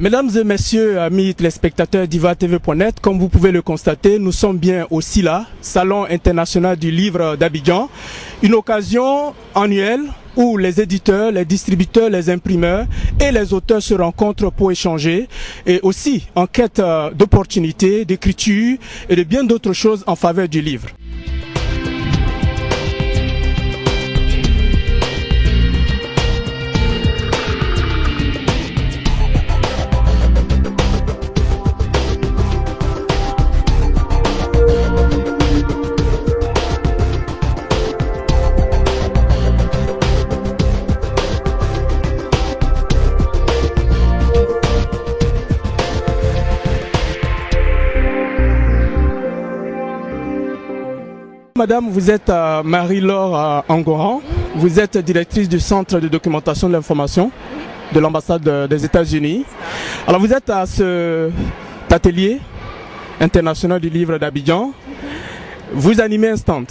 Mesdames et messieurs, amis téléspectateurs d'IvaTV.net, comme vous pouvez le constater, nous sommes bien au SILA, Salon international du livre d'Abidjan, une occasion annuelle où les éditeurs, les distributeurs, les imprimeurs et les auteurs se rencontrent pour échanger et aussi en quête d'opportunités, d'écriture et de bien d'autres choses en faveur du livre. Madame, vous êtes Marie-Laure Angoran, vous êtes directrice du Centre de documentation de l'information de l'ambassade des États-Unis. Alors vous êtes à cet atelier international du livre d'Abidjan, vous animez un stand.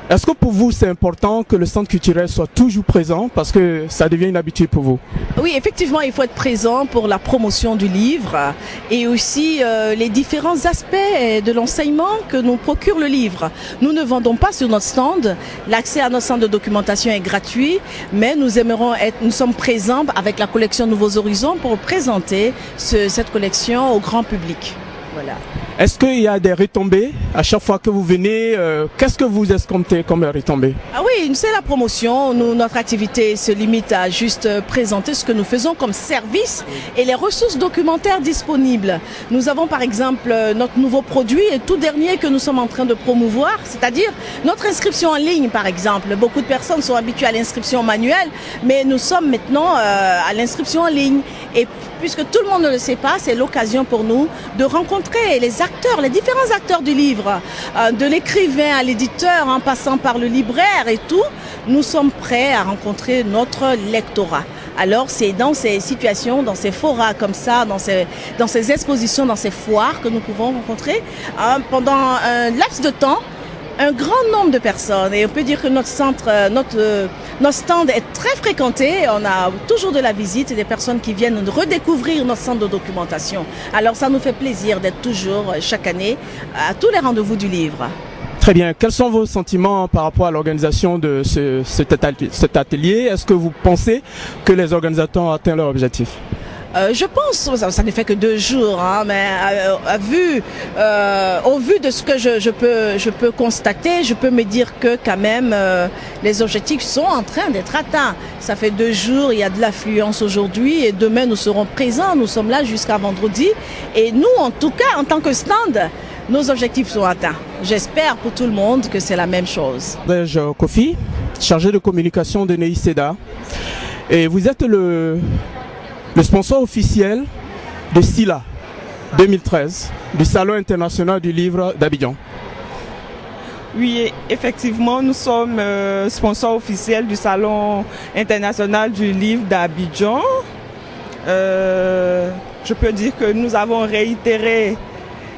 Est-ce que pour vous c'est important que le centre culturel soit toujours présent parce que ça devient une habitude pour vous? Oui, effectivement, il faut être présent pour la promotion du livre et aussi les différents aspects de l'enseignement que nous procure le livre. Nous ne vendons pas sur notre stand, l'accès à notre centre de documentation est gratuit, mais nous sommes présents avec la collection Nouveaux Horizons pour présenter cette collection au grand public. Voilà. Est-ce qu'il y a des retombées à chaque fois que vous venez? Qu'est-ce que vous escomptez comme retombées? Ah oui, c'est la promotion. Notre activité se limite à juste présenter ce que nous faisons comme service et les ressources documentaires disponibles. Nous avons par exemple notre nouveau produit et tout dernier que nous sommes en train de promouvoir, c'est-à-dire notre inscription en ligne par exemple. Beaucoup de personnes sont habituées à l'inscription manuelle, mais nous sommes maintenant à l'inscription en ligne. Et puisque tout le monde ne le sait pas, c'est l'occasion pour nous de rencontrer les acteurs, les différents acteurs du livre, de l'écrivain à l'éditeur en passant par le libraire et tout. Nous sommes prêts à rencontrer notre lectorat. Alors c'est dans ces situations, dans ces forats comme ça, dans ces expositions, dans ces foires que nous pouvons rencontrer pendant un laps de temps un grand nombre de personnes. Et on peut dire que notre centre, notre stand est très fréquenté. On a toujours de la visite et des personnes qui viennent redécouvrir notre centre de documentation. Alors ça nous fait plaisir d'être toujours, chaque année, à tous les rendez-vous du livre. Très bien. Quels sont vos sentiments par rapport à l'organisation de cet atelier? Est-ce que vous pensez que les organisateurs ont atteint leur objectif? Je pense, ça ne fait que 2 jours, hein, mais au vu de ce que je peux constater, je peux me dire que quand même les objectifs sont en train d'être atteints. Ça fait 2 jours, il y a de l'affluence aujourd'hui et demain nous serons présents, nous sommes là jusqu'à vendredi. Et nous, en tout cas, en tant que stand, nos objectifs sont atteints. J'espère pour tout le monde que c'est la même chose. Kofi, chargé de communication de Neï-Seda, et vous êtes le sponsor officiel de SILA 2013, du Salon international du livre d'Abidjan. Oui, effectivement, nous sommes sponsors officiels du Salon international du livre d'Abidjan. Je peux dire que nous avons réitéré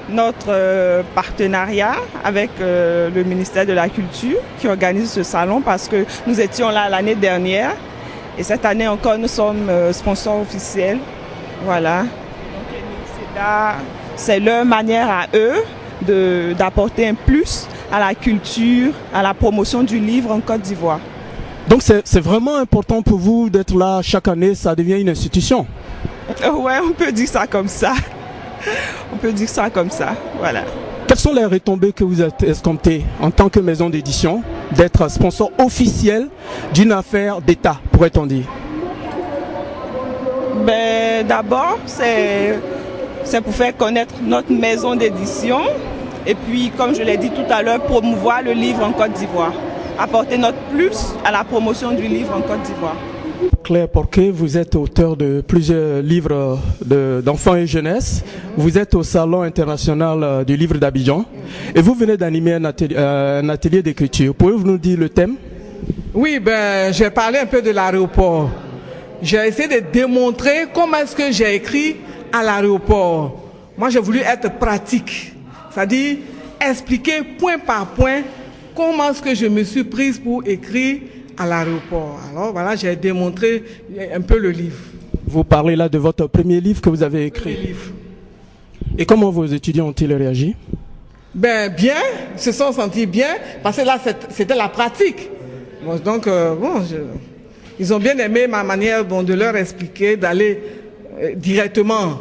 notre partenariat avec le ministère de la Culture qui organise ce salon parce que nous étions là l'année dernière. Et cette année encore, nous sommes sponsors officiels. Voilà. C'est leur manière à eux d'apporter un plus à la culture, à la promotion du livre en Côte d'Ivoire. Donc c'est vraiment important pour vous d'être là chaque année, ça devient une institution? Ouais, on peut dire ça comme ça. On peut dire ça comme ça, voilà. Quelles sont les retombées que vous êtes escomptées en tant que maison d'édition d'être sponsor officiel d'une affaire d'État, pourrait-on dire? Ben, d'abord, c'est pour faire connaître notre maison d'édition et puis, comme je l'ai dit tout à l'heure, promouvoir le livre en Côte d'Ivoire, apporter notre plus à la promotion du livre en Côte d'Ivoire. Claire Porquet, vous êtes auteur de plusieurs livres d'enfants et jeunesse. Vous êtes au Salon international du livre d'Abidjan et vous venez d'animer un atelier d'écriture. Pouvez-vous nous dire le thème? Oui, j'ai parlé un peu de l'aéroport. J'ai essayé de démontrer comment est-ce que j'ai écrit à l'aéroport. Moi, j'ai voulu être pratique, c'est-à-dire expliquer point par point comment est-ce que je me suis prise pour écrire à l'aéroport. Alors voilà, j'ai démontré un peu le livre. Vous parlez là de votre premier livre que vous avez écrit. Et comment vos étudiants ont-ils réagi? Ben bien, ils se sont sentis bien, parce que là c'était la pratique. Bon, donc ils ont bien aimé ma manière de leur expliquer, d'aller directement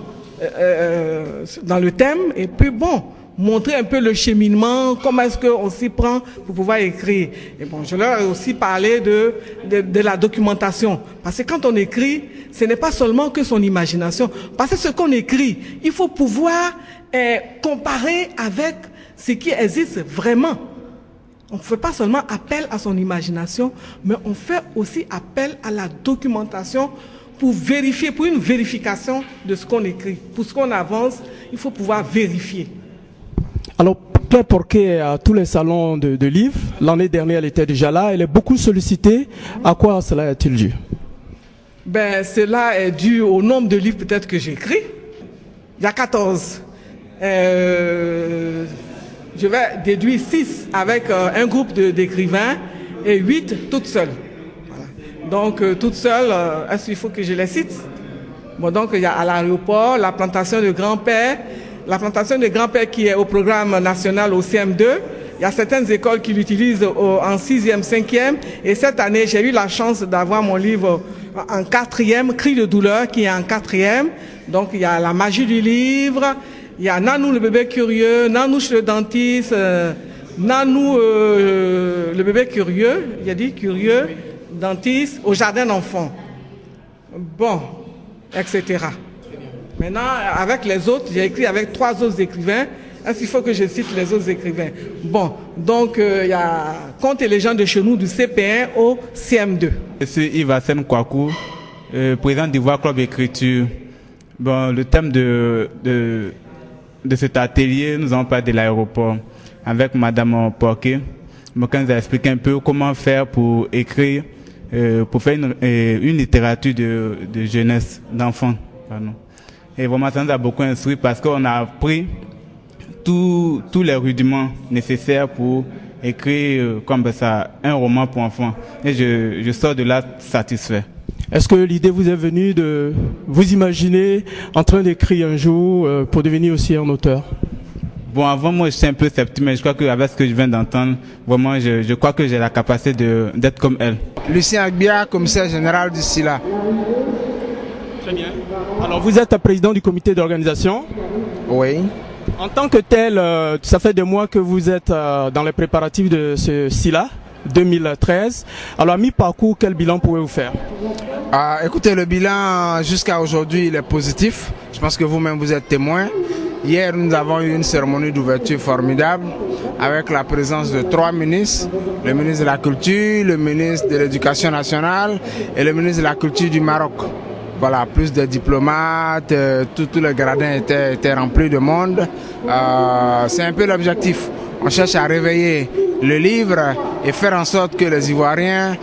dans le thème, et puis montrer un peu le cheminement, comment est-ce qu'on s'y prend pour pouvoir écrire. Et je leur ai aussi parlé de la documentation. Parce que quand on écrit, ce n'est pas seulement que son imagination. Parce que ce qu'on écrit, il faut pouvoir comparer avec ce qui existe vraiment. On ne fait pas seulement appel à son imagination, mais on fait aussi appel à la documentation pour vérifier, pour une vérification de ce qu'on écrit. Pour ce qu'on avance, il faut pouvoir vérifier. Alors, Claire Porquet, à tous les salons de livres, l'année dernière, elle était déjà là, elle est beaucoup sollicitée. À quoi cela est-il dû? Ben, cela est dû au nombre de livres peut-être que j'écris. Il y a 14. Je vais déduire 6 avec un groupe d'écrivains et 8 toutes seules. Voilà. Donc, toutes seules, est-ce qu'il faut que je les cite? Bon, donc, il y a à l'aéroport, la plantation de grand-père. La plantation de grand-père qui est au programme national au CM2. Il y a certaines écoles qui l'utilisent en 6e, 5e. Et cette année, j'ai eu la chance d'avoir mon livre en 4e, Cri de douleur, qui est en 4e. Donc, il y a la magie du livre. Il y a Nanou le bébé curieux, Nanouche le dentiste, Nanou le bébé curieux, il a dit curieux, dentiste, au jardin d'enfants. Bon, etc. Maintenant, avec les autres, j'ai écrit avec 3 autres écrivains. Est-ce qu'il faut que je cite les autres écrivains? Bon, donc il y a Contes et légendes de chez nous du CP1 au CM2. Je suis Yves Hassen Kouakou, président d'Ivoire Club Écriture. Bon, le thème de cet atelier, nous avons parlé de l'aéroport avec Madame Porquet. Donc, elle nous a expliqué un peu comment faire pour écrire, pour faire une littérature de jeunesse, d'enfants. Et vraiment, ça nous a beaucoup instruit parce qu'on a appris tous les rudiments nécessaires pour écrire comme ça un roman pour enfants. Et je sors de là satisfait. Est-ce que l'idée vous est venue de vous imaginer en train d'écrire un jour pour devenir aussi un auteur? Bon, avant moi, j'étais un peu sceptique, mais je crois qu'avec ce que je viens d'entendre, vraiment, je crois que j'ai la capacité d'être comme elle. Lucien Agbia, commissaire général du SILA. Très bien. Alors, vous êtes président du comité d'organisation. Oui. En tant que tel, ça fait des mois que vous êtes dans les préparatifs de ce SILA 2013. Alors, à mi-parcours, quel bilan pouvez-vous faire? Écoutez, le bilan jusqu'à aujourd'hui, il est positif. Je pense que vous-même, vous êtes témoin. Hier, nous avons eu une cérémonie d'ouverture formidable avec la présence de 3 ministres, le ministre de la Culture, le ministre de l'Éducation nationale et le ministre de la Culture du Maroc. Voilà, plus de diplomates, tous les gradins étaient remplis de monde. C'est un peu l'objectif. On cherche à réveiller le livre et faire en sorte que les Ivoiriens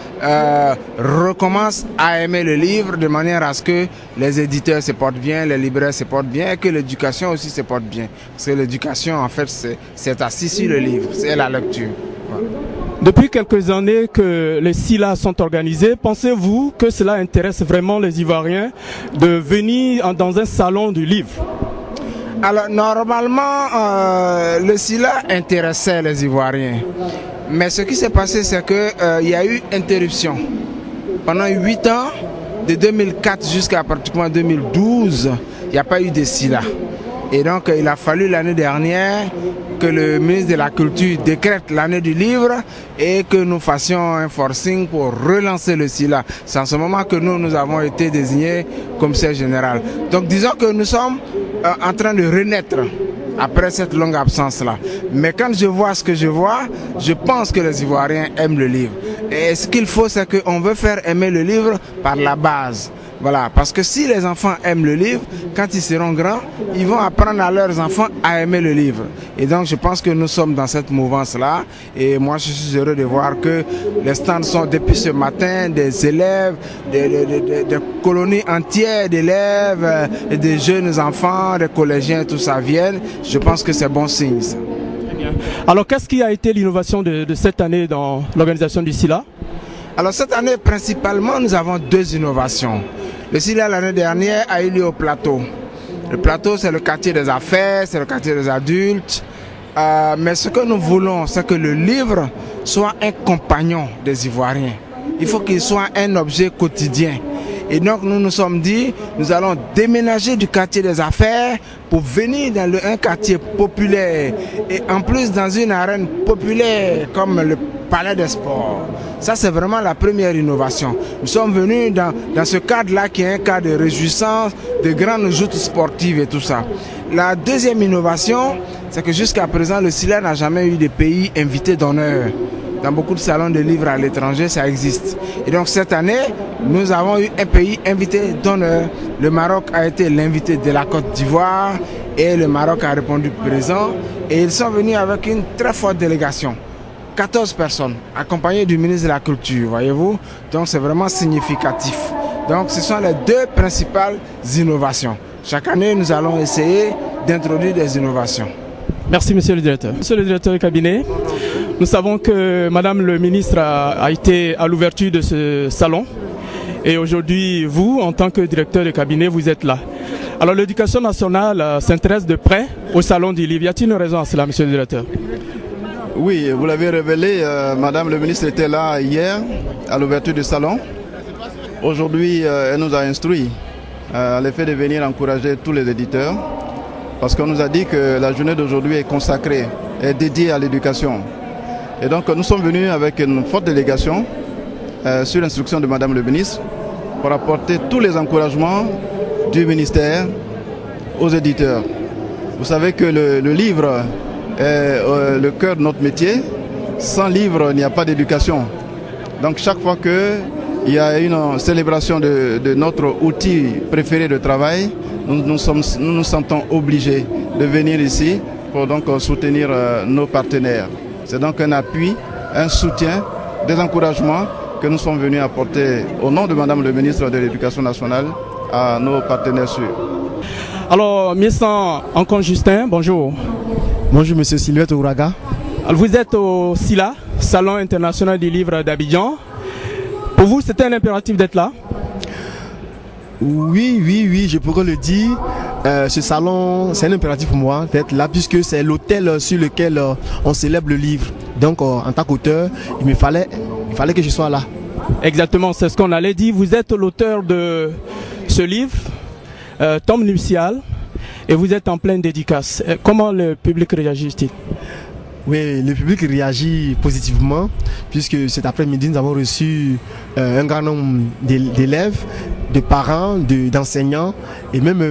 recommencent à aimer le livre de manière à ce que les éditeurs se portent bien, les libraires se portent bien et que l'éducation aussi se porte bien. Parce que l'éducation, en fait, c'est assis sur le livre, c'est la lecture. Voilà. Depuis quelques années que les SILA sont organisés, pensez-vous que cela intéresse vraiment les Ivoiriens de venir dans un salon du livre? Alors normalement, le SILA intéressait les Ivoiriens. Mais ce qui s'est passé, c'est qu'il y a eu interruption. Pendant 8 ans, de 2004 jusqu'à pratiquement 2012, il n'y a pas eu de SILA. Et donc il a fallu l'année dernière que le ministre de la Culture décrète l'année du livre et que nous fassions un forcing pour relancer le SILA. C'est en ce moment que nous avons été désignés commissaire général. Donc disons que nous sommes en train de renaître après cette longue absence-là. Mais quand je vois ce que je vois, je pense que les Ivoiriens aiment le livre. Et ce qu'il faut, c'est qu'on veut faire aimer le livre par la base. Voilà, parce que si les enfants aiment le livre, quand ils seront grands, ils vont apprendre à leurs enfants à aimer le livre. Et donc je pense que nous sommes dans cette mouvance-là. Et moi je suis heureux de voir que les stands sont depuis ce matin, des élèves, des colonies entières d'élèves, des jeunes enfants, des collégiens, tout ça viennent. Je pense que c'est bon signe. Ça. Très bien. Alors qu'est-ce qui a été l'innovation de cette année dans l'organisation du SILA? Alors cette année, principalement, nous avons 2 innovations. Le SILA l'année dernière a eu lieu au Plateau. Le Plateau, c'est le quartier des affaires, c'est le quartier des adultes. Mais ce que nous voulons, c'est que le livre soit un compagnon des Ivoiriens. Il faut qu'il soit un objet quotidien. Et donc nous nous sommes dit, nous allons déménager du quartier des affaires pour venir dans un quartier populaire. Et en plus dans une arène populaire comme le Palais des Sports. Ça c'est vraiment la première innovation. Nous sommes venus dans ce cadre-là qui est un cadre de réjouissance, de grandes joutes sportives et tout ça. La deuxième innovation, c'est que jusqu'à présent le SILA n'a jamais eu de pays invités d'honneur. Dans beaucoup de salons de livres à l'étranger, ça existe. Et donc cette année, nous avons eu un pays invité d'honneur. Le Maroc a été l'invité de la Côte d'Ivoire et le Maroc a répondu présent. Et ils sont venus avec une très forte délégation. 14 personnes, accompagnées du ministre de la Culture, voyez-vous. Donc c'est vraiment significatif. Donc ce sont les deux principales innovations. Chaque année, nous allons essayer d'introduire des innovations. Merci monsieur le directeur. Monsieur le directeur du cabinet, nous savons que madame le ministre a été à l'ouverture de ce salon et aujourd'hui vous en tant que directeur de cabinet vous êtes là. Alors l'éducation nationale s'intéresse de près au salon du livre. Y a-t-il une raison à cela monsieur le directeur? Oui, vous l'avez révélé, madame le ministre était là hier à l'ouverture du salon. Aujourd'hui elle nous a instruit à l'effet de venir encourager tous les éditeurs. Parce qu'on nous a dit que la journée d'aujourd'hui est consacrée, est dédiée à l'éducation. Et donc nous sommes venus avec une forte délégation sur l'instruction de madame le ministre pour apporter tous les encouragements du ministère aux éditeurs. Vous savez que le livre est le cœur de notre métier. Sans livre, il n'y a pas d'éducation. Donc chaque fois qu'il y a une célébration de notre outil préféré de travail, nous nous sentons obligés de venir ici pour donc soutenir nos partenaires. C'est donc un appui, un soutien, des encouragements que nous sommes venus apporter au nom de madame le ministre de l'Éducation nationale à nos partenaires sûrs. Alors, ministre Ancon Justin, bonjour. Bonjour monsieur Sylvette Ouraga. Alors, vous êtes au SILA, Salon international du livre d'Abidjan. Pour vous, c'était un impératif d'être là? Oui, je pourrais le dire. Ce salon, c'est un impératif pour moi d'être là puisque c'est l'hôtel sur lequel on célèbre le livre. Donc en tant qu'auteur, il fallait que je sois là. Exactement, c'est ce qu'on allait dire. Vous êtes l'auteur de ce livre, Tom nuptial, et vous êtes en pleine dédicace. Comment le public réagit-il? Oui, le public réagit positivement puisque cet après-midi nous avons reçu un grand nombre d'élèves, de parents, d'enseignants et même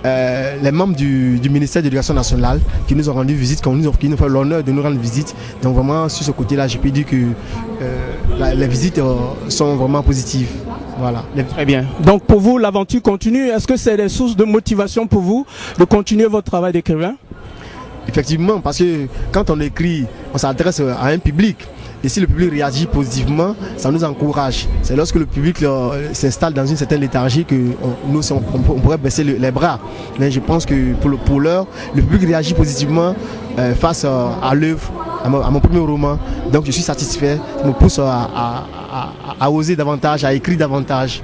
les membres du ministère de l'Éducation nationale qui nous ont rendu visite, qui nous fait l'honneur de nous rendre visite. Donc vraiment sur ce côté-là, je peux dire que les visites sont vraiment positives. Voilà. Très bien. Donc pour vous, l'aventure continue. Est-ce que c'est des sources de motivation pour vous de continuer votre travail d'écrivain? Effectivement, parce que quand on écrit, on s'adresse à un public. Et si le public réagit positivement, ça nous encourage. C'est lorsque le public s'installe dans une certaine léthargie que on pourrait baisser les bras. Mais je pense que pour l'heure, le public réagit positivement face à l'œuvre, à mon premier roman. Donc je suis satisfait. Ça me pousse à oser davantage, à écrire davantage.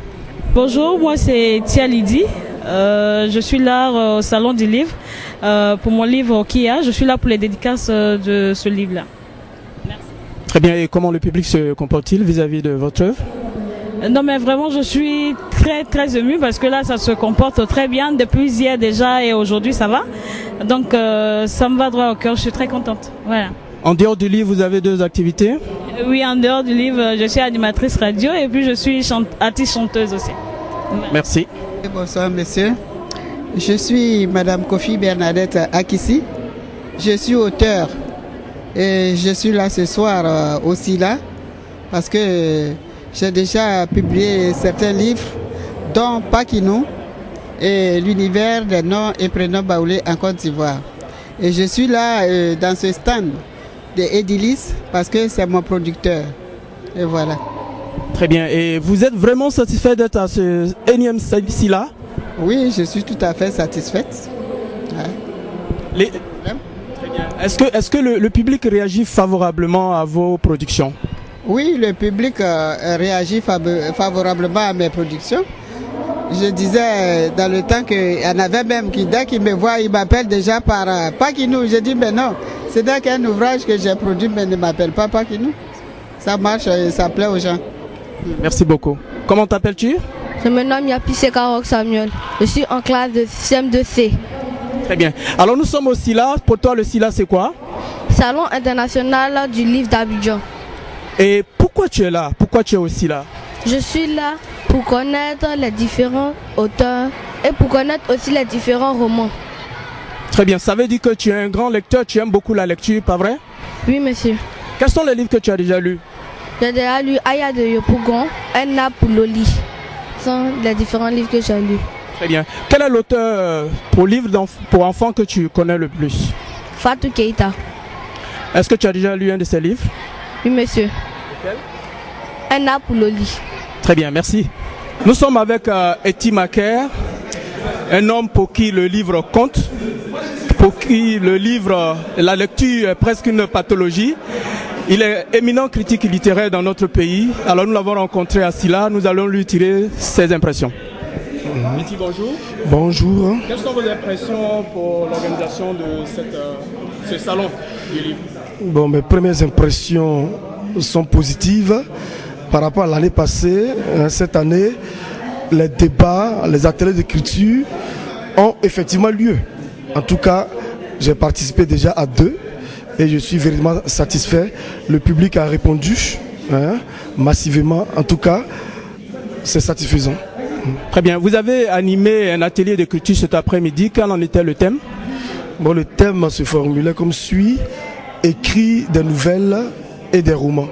Bonjour, moi c'est Tia Lydie. Je suis là au Salon du Livre pour mon livre Kia. Je suis là pour les dédicaces de ce livre-là. Merci. Très bien. Et comment le public se comporte-t-il vis-à-vis de votre œuvre? Non mais vraiment je suis très émue parce que là ça se comporte très bien depuis hier déjà et aujourd'hui ça va. Donc ça me va droit au cœur, je suis très contente. Voilà. En dehors du livre, vous avez deux activités? Oui, en dehors du livre, je suis animatrice radio et puis je suis artiste chanteuse aussi. Voilà. Merci. Bonsoir monsieur, je suis madame Kofi Bernadette Akissi, je suis auteur et je suis là ce soir aussi là parce que j'ai déjà publié certains livres dont Pakinou et l'univers des noms et prénoms baoulés en Côte d'Ivoire. Et je suis là dans ce stand de Edilis parce que c'est mon producteur et voilà. Très bien. Et vous êtes vraiment satisfait d'être à ce énième SILA? Oui, je suis tout à fait satisfaite. Ouais. Est-ce que le public réagit favorablement à vos productions? Oui, le public réagit favorablement à mes productions. Je disais dans le temps qu'il y en avait même qui, dès qu'ils me voient, ils m'appellent déjà par Pakinou. Je dis, mais non, c'est dans un ouvrage que j'ai produit, mais ne m'appelle pas Pakinou. Ça marche, ça plaît aux gens. Merci beaucoup. Comment t'appelles-tu? Je me nomme Yapissé Karok Samuel. Je suis en classe de CM2C. Très bien. Alors nous sommes au SILA. Pour toi, le SILA, c'est quoi? Salon international du livre d'Abidjan. Et pourquoi tu es là? Pourquoi tu es au SILA? Je suis là pour connaître les différents auteurs et pour connaître aussi les différents romans. Très bien. Ça veut dire que tu es un grand lecteur, tu aimes beaucoup la lecture, pas vrai? Oui, monsieur. Quels sont les livres que tu as déjà lus? J'ai déjà lu Aya de Yopougon, Enna Pouloli. Ce sont les différents livres que j'ai lus. Très bien. Quel est l'auteur pour livre pour enfants que tu connais le plus? Fatou Keita. Est-ce que tu as déjà lu un de ses livres? Oui, monsieur. Lequel? Enna Pouloli. Très bien, merci. Nous sommes avec Eti Maker, un homme pour qui le livre compte, pour qui le livre, la lecture est presque une pathologie. Il est éminent critique littéraire dans notre pays. Alors nous l'avons rencontré à Sila, nous allons lui tirer ses impressions. Eti, bonjour. Bonjour. Quelles sont vos impressions pour l'organisation de ce salon du livre? Bon, mes premières impressions sont positives. Par rapport à l'année passée, cette année, les débats, les ateliers d'écriture ont effectivement lieu. En tout cas, j'ai participé déjà à 2 et je suis vraiment satisfait. Le public a répondu massivement. En tout cas, c'est satisfaisant. Très bien. Vous avez animé un atelier d'écriture cet après-midi. Quel en était le thème? Bon, le thème se formulait comme suit: écrit des nouvelles et des romans.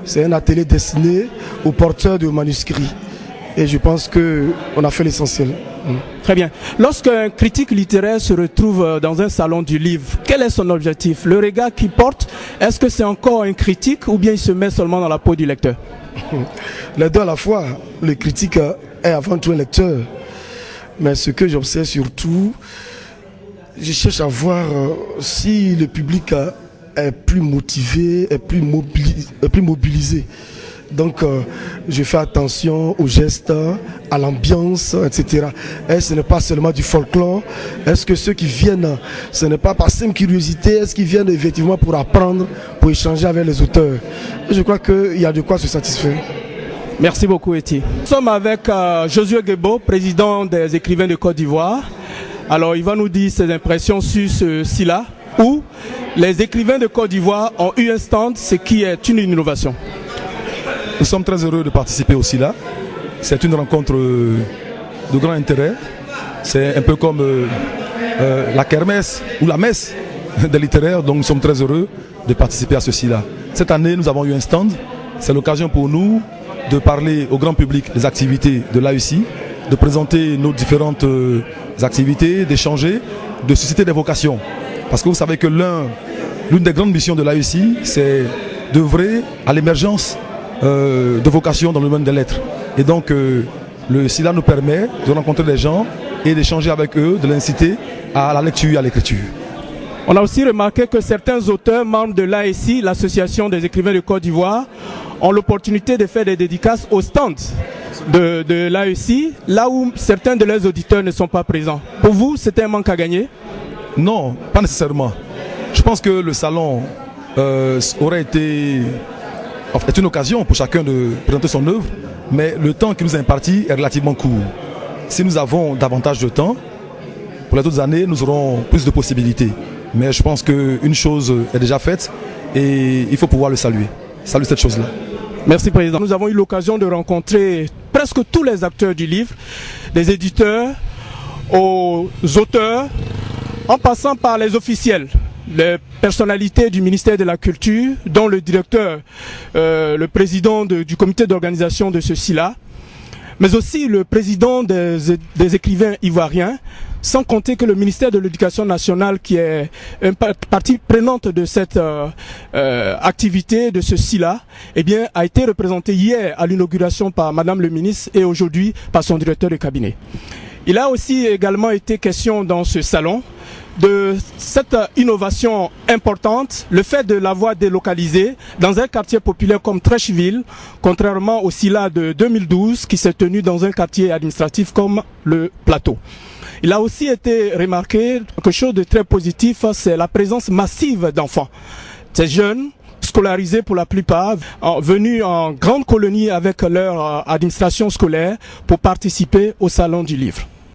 C'est un atelier destiné aux porteurs de manuscrits. Et je pense qu'on a fait l'essentiel. Très bien. Lorsqu'un critique littéraire se retrouve dans un salon du livre, quel est son objectif? Le regard qu'il porte, est-ce que c'est encore un critique ou bien il se met seulement dans la peau du lecteur? Les deux à la fois. Le critique est avant tout un lecteur. Mais ce que j'observe surtout, je cherche à voir si le public est plus motivé, est plus mobilisé. Donc je fais attention aux gestes, à l'ambiance, etc. Et ce n'est pas seulement du folklore. Est-ce que ceux qui viennent, ce n'est pas par simple curiosité, est-ce qu'ils viennent effectivement pour apprendre, pour échanger avec les auteurs? Et je crois qu'il y a de quoi se satisfaire. Merci beaucoup, Eti. Nous sommes avec Josué Guebo, président des écrivains de Côte d'Ivoire. Alors il va nous dire ses impressions sur ce SILA, où les écrivains de Côte d'Ivoire ont eu un stand, ce qui est une innovation. Nous sommes très heureux de participer au SILA. C'est une rencontre de grand intérêt. C'est un peu comme la kermesse ou la messe des littéraires. Donc nous sommes très heureux de participer à ce SILA. Cette année, nous avons eu un stand. C'est l'occasion pour nous de parler au grand public des activités de l'AECI, de présenter nos différentes activités, d'échanger, de susciter des vocations. Parce que vous savez que l'une des grandes missions de l'AECI, c'est d'œuvrer à l'émergence de vocations dans le domaine des lettres. Et donc le SILA nous permet de rencontrer des gens et d'échanger avec eux, de l'inciter à la lecture et à l'écriture. On a aussi remarqué que certains auteurs membres de l'AECI, l'Association des écrivains de Côte d'Ivoire, ont l'opportunité de faire des dédicaces au stand de l'AECI, là où certains de leurs auditeurs ne sont pas présents. Pour vous, c'était un manque à gagner? Non, pas nécessairement. Je pense que le salon aurait été est une occasion pour chacun de présenter son œuvre, mais le temps qui nous est imparti est relativement court. Si nous avons davantage de temps, pour les autres années, nous aurons plus de possibilités. Mais je pense qu'une chose est déjà faite et il faut pouvoir le saluer. Saluer cette chose-là. Merci, Président. Nous avons eu l'occasion de rencontrer presque tous les acteurs du livre, des éditeurs aux auteurs, en passant par les officiels, les personnalités du ministère de la Culture, dont le directeur, le président du comité d'organisation de ce SILA, mais aussi le président des écrivains ivoiriens, sans compter que le ministère de l'Éducation nationale, qui est une partie prenante de cette activité, de ce SILA, eh bien, a été représenté hier à l'inauguration par Madame le ministre et aujourd'hui par son directeur de cabinet. Il a aussi également été question dans ce salon de cette innovation importante, le fait de l'avoir délocalisé dans un quartier populaire comme Treichville, contrairement au SILA de 2012 qui s'est tenu dans un quartier administratif comme le Plateau. Il a aussi été remarqué quelque chose de très positif, c'est la présence massive d'enfants. Ces jeunes, scolarisés pour la plupart, venus en grande colonie avec leur administration scolaire pour participer au Salon du Livre.